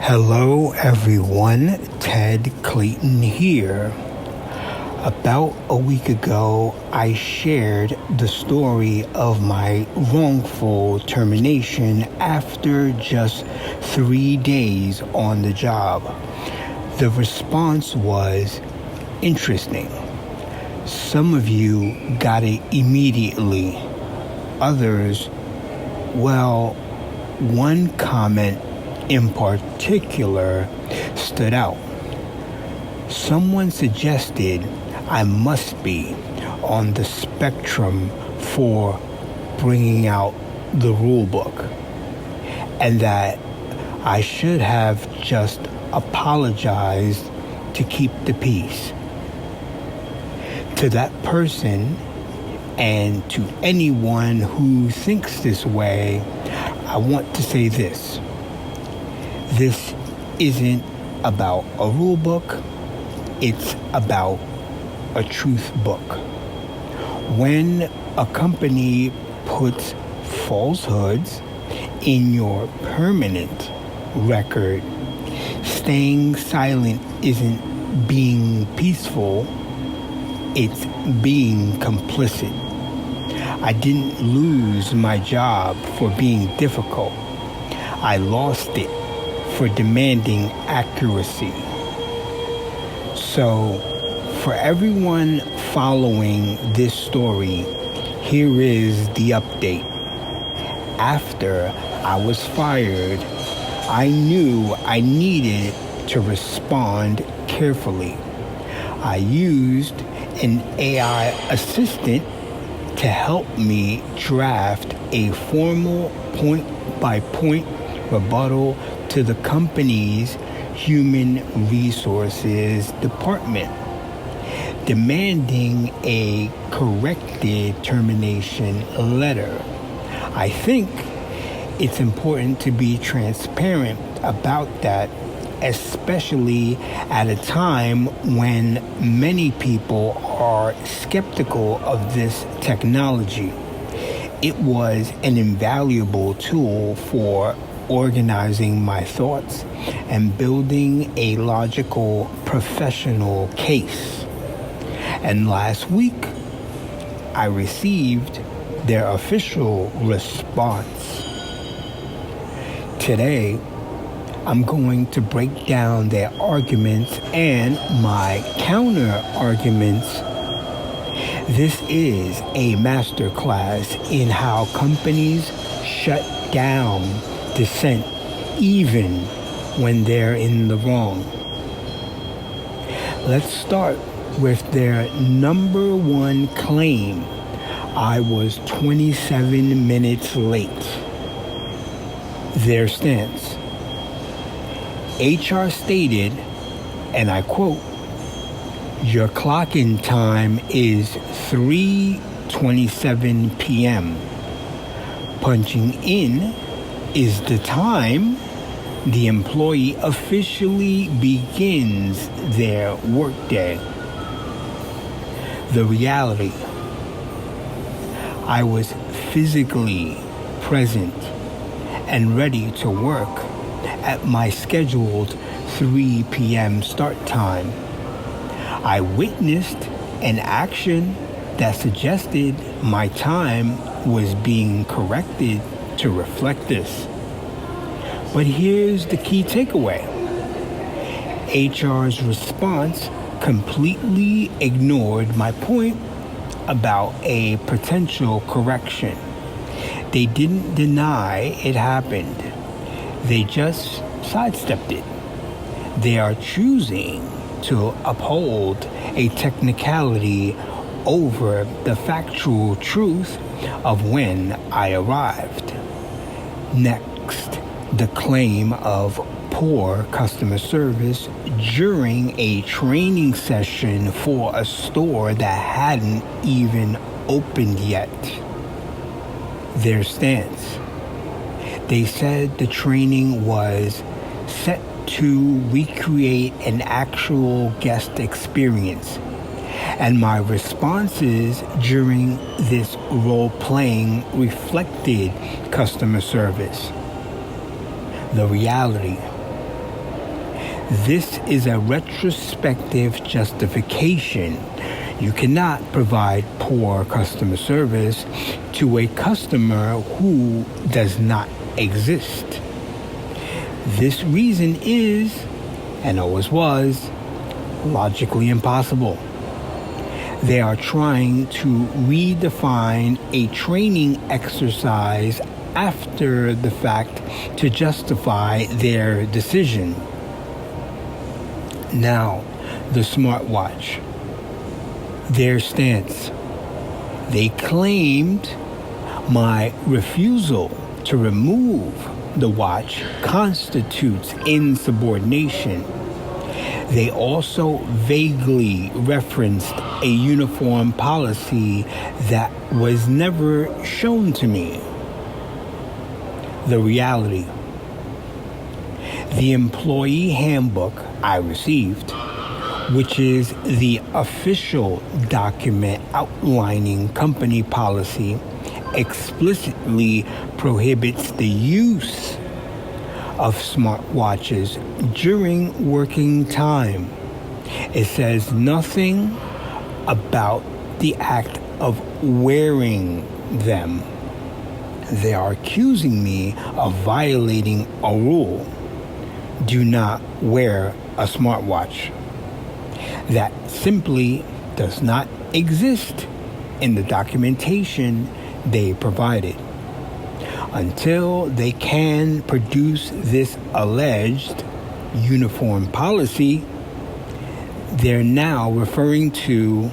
Hello everyone, Ted Clayton here. About a week ago, I shared the story of my wrongful termination after just 3 days on the job. The response was interesting. Some of you got it immediately. Others, well, one comment in particular stood out. Someone suggested I must be on the spectrum for bringing out the rule book, and that I should have just apologized to keep the peace. To that person, and to anyone who thinks this way, I want to say this. This isn't about a rule book, it's about a truth book. When a company puts falsehoods in your permanent record, staying silent isn't being peaceful, it's being complicit. I didn't lose my job for being difficult. I lost it for demanding accuracy. So, for everyone following this story, here is the update. After I was fired, I knew I needed to respond carefully. I used an AI assistant to help me draft a formal point-by-point rebuttal to the company's human resources department, demanding a corrected termination letter. I think it's important to be transparent about that, especially at a time when many people are skeptical of this technology. It was an invaluable tool for organizing my thoughts and building a logical professional case. And last week, I received their official response. Today, I'm going to break down their arguments and my counter arguments. This is a masterclass in how companies shut down dissent even when they're in the wrong. Let's start with their number one claim. I was 27 minutes late. Their stance. HR stated, and I quote, "Your clock-in time is 3:27 p.m. Punching in is the time the employee officially begins their workday." The reality. I was physically present and ready to work at my scheduled 3 p.m. start time. I witnessed an action that suggested my time was being corrected to reflect this. But here's the key takeaway. HR's response completely ignored my point about a potential correction. They didn't deny it happened. They just sidestepped it. They are choosing to uphold a technicality over the factual truth of when I arrived. Next, the claim of poor customer service during a training session for a store that hadn't even opened yet. Their stance. They said the training was set to recreate an actual guest experience, and my responses during this role-playing reflected customer service. The reality. This is a retrospective justification. You cannot provide poor customer service to a customer who does not exist. This reason is, and always was, logically impossible. They are trying to redefine a training exercise after the fact to justify their decision. Now, the smartwatch. Their stance. They claimed my refusal to remove the watch constitutes insubordination. They also vaguely referenced a uniform policy that was never shown to me. The reality. The employee handbook I received, which is the official document outlining company policy, explicitly prohibits the use of smartwatches during working time. It says nothing about the act of wearing them. They are accusing me of violating a rule. Do not wear a smartwatch. That simply does not exist in the documentation they provided. Until they can produce this alleged uniform policy, they're now referring to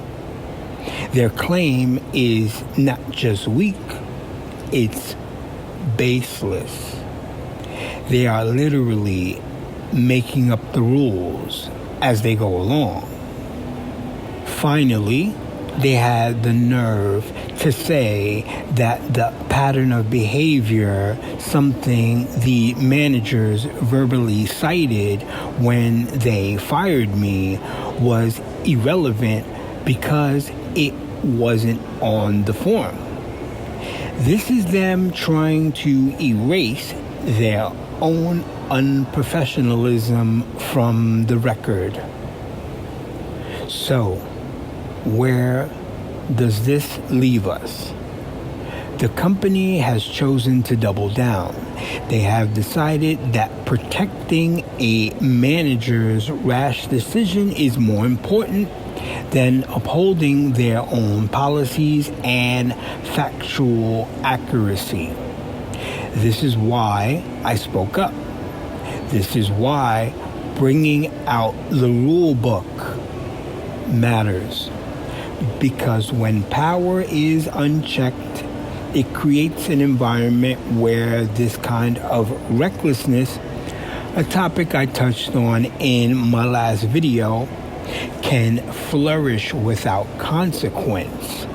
their claim is not just weak, it's baseless. They are literally making up the rules as they go along. Finally, they had the nerve to say that the pattern of behavior, something the managers verbally cited when they fired me, was irrelevant because it wasn't on the form. This is them trying to erase their own unprofessionalism from the record. So, where does this leave us? The company has chosen to double down. They have decided that protecting a manager's rash decision is more important than upholding their own policies and factual accuracy. This is why I spoke up. This is why bringing out the rule book matters. Because when power is unchecked, it creates an environment where this kind of recklessness, a topic I touched on in my last video, can flourish without consequence.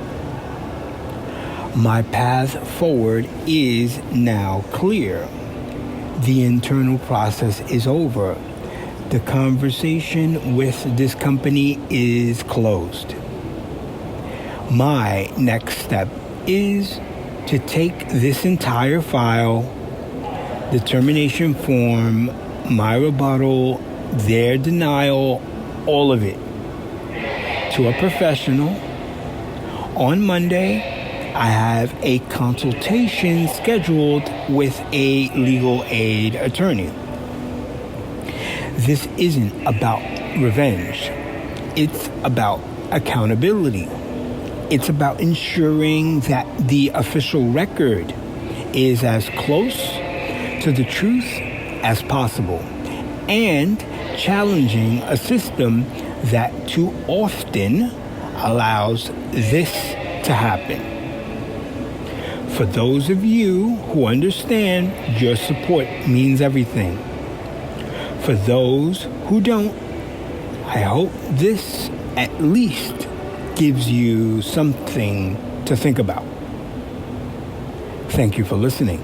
My path forward is now clear. The internal process is over. The conversation with this company is closed. My next step is to take this entire file, the termination form, my rebuttal, their denial, all of it, to a professional. On Monday, I have a consultation scheduled with a legal aid attorney. This isn't about revenge. It's about accountability. It's about ensuring that the official record is as close to the truth as possible and challenging a system that too often allows this to happen. For those of you who understand, your support means everything. For those who don't, I hope this at least gives you something to think about. Thank you for listening.